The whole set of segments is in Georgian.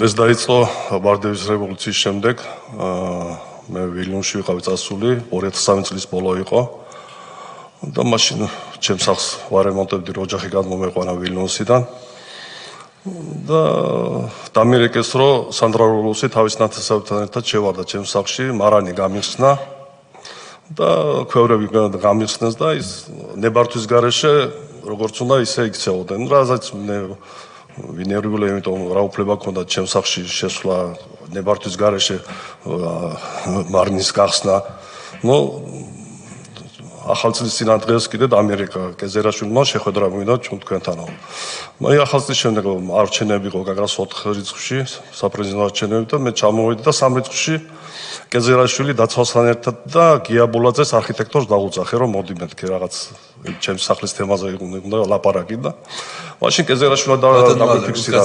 ეს დაიწყო ვარდების რევოლუციის შემდეგ. მე ვილნიუსში ვიყავი წასული, 2013 წლის ბოლო იყო. და მაშინ ჩემს სახლს ვარემონტებდი, რომ ოჯახი გადმომეყვანა ვილნიუსიდან. და დამირეკეს, რომ სანდრა როლოსი თავის ნათესავებთან ერთად შევარდა ჩემს სახლში, მარანი გამიხსნა და ქვევრები გამიხსნეს და ის ნებართვის გარეშე როგორც უნდა ისე იქცეოდნენ. რაზეც მე ვინერვული, იმიტომ რა უფლება ჰქონდა ჩემს სახლში შესვლა, ნებართვის გარეშე მარნის გახსნა. ახალწლის წინადღეს კიდე ამერიკა კეზერაშვილმა შეხვედრა მოვიდა თქვენთანავ. მე ახალწლის შემდეგ არჩევნები იყო გაგრას 4 რიცხვში, საპრეზიდენტო არჩევნები და მე ჩამოვედი და 3 რიცხვში კეზერაშვილი დაცვასთან ერთად და გიაბულაძეს არქიტექტორს დაუძახე, რომ მოდი მეთქე რაღაც ჩემს სახლის თემაზე უნდა ლაპარაკი და მაშინ კეზერაშვილმა დაგვიფიქსირა.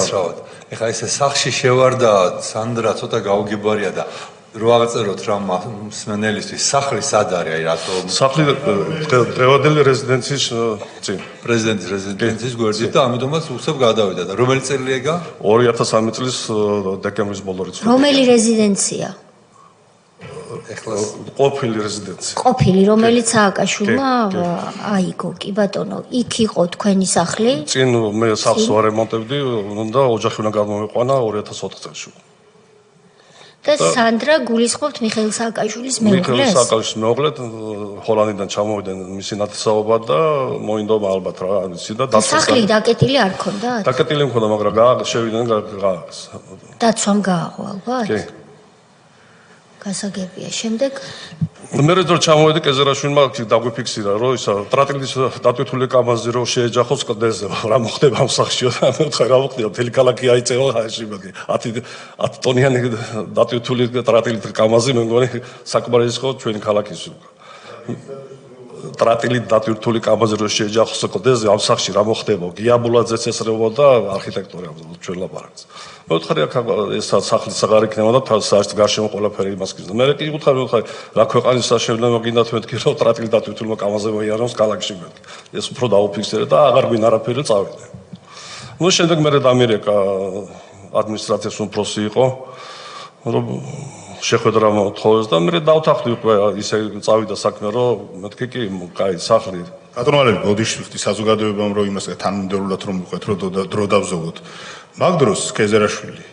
ეხლა ესე სახლში შევარდა სანდრა ცოტა გაუგებარია და რო აღწეროთ რა მსმენელისთვის სახლი სად არის, აი რატო სახლი დღევანდელი რეზიდენციის წინ პრეზიდენტის რეზიდენციის გვერდით და ამიტომაც უცებ გადავიდა და რომელი წელი ეგა 2013 წლის დეკემბრის ბოლო რიცხვი რომელი რეზიდენცია ეხლა ყოფილი რეზიდენცია ყოფილი რომელიც სააკაშვილმა აიგო კი ბატონო იქ იყო თქვენი სახლი წინ მე სახლს ვარემონტებდი და ოჯახი უნდა გადმოვეყვანა 2004 წელს და სანდრა გულისხმობთ მიხეილ სააკაშვილის მეუღლეს? მიხეილ სააკაშვილის მეუღლეთ ჰოლანდიდან ჩამოვიდნენ მისი ნათესაობა და მოინდომა ალბათ რა იცი და სახლი დაკეტილი არ ქონდათ? დაკეტილი მქონდა, მაგრამ შევიდნენ გააღეს. დაცვამ გააღო ალბათ? კი. გასაგებია. შემდეგ მე რო ჩამოვედი კეზერაშვილმა დაგვიფიქსირა, რომ ისა ტრატილის დატვირთული კამაზი რო შეეჯახოს კლდეზე, რა მოხდება ამ სახლში და მე ვთქვა რა მოხდება, მთელი ქალაქი აიწევა ხაში მაგ 10 ტონიანი დატვირთული ტრატილით კამაზი მე მგონი საკმარისი ხო ჩვენი ქალაქის ტრატილით დატვირთული კამაზი რო შეეჯახოს კლდეზე ამ სახლში რა მოხდება, გიაბულაძეც ესრებოდა არქიტექტორი ამ ჩვენ ლაპარაკს. მე ვთქვი აქ ეს სახლი საღარ იქნება და საერთოდ გარშემო ყველაფერი იმას გიზდა. მე კი ვთქვი რა ქვეყანის საშემნელო გინდათ მეთქი რომ ტრატილი დატვირთულმა კამაზე მოიაროს ქალაქში მეთქი. ეს უფრო დაუფიქსირე და აღარ გვინ არაფერი წავიდე. შემდეგ მე დამირეკა ადმინისტრაციის უფროსი იყო რომ შეხვედრა მოთხოვეს და მე დავთანხმდი უკვე ისე წავიდა საქმე რომ მეთქი კი კაი სახლი ბატონალები ბოდიშვილი საზოგადოებამ რომ იმას თანამდებობად რომ მიყვეთ რომ დრო დავზოგოთ მაგ დროს კეზერაშვილი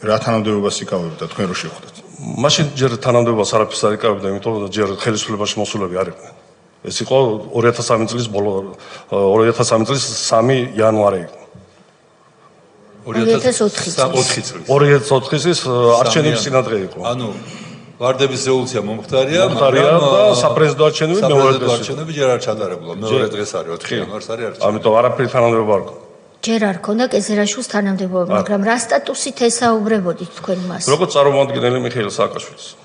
რა თანამდებობას იკავებდა თქვენ რო შეხვდეთ მაშინ ჯერ თანამდებობას არაფერს არ იკავებდა იმიტომ რომ ჯერ ხელისუფლებაში მოსულები არ იყვნენ ეს იყო 2013 წლის ბოლო 2013 წლის 3 იანვარი იყო 2004 წლის არჩევნების წინადღე იყო ანუ ვარდების რევოლუცია მომხდარია და საპრეზიდენტო არჩევნები მეორე დღეს არჩევნები ჯერ არ ჩატარებულა მეორე დღეს არის 4 იანვარს არის არჩევნები ამიტომ არაფერი თანამდებობა არ ქონდა ჯერ არ ქონდა კეზერაშვილის თანამდებობა მაგრამ რა სტატუსით ესაუბრებოდით თქვენ მას როგორც წარმომადგენელი მიხეილ სააკაშვილის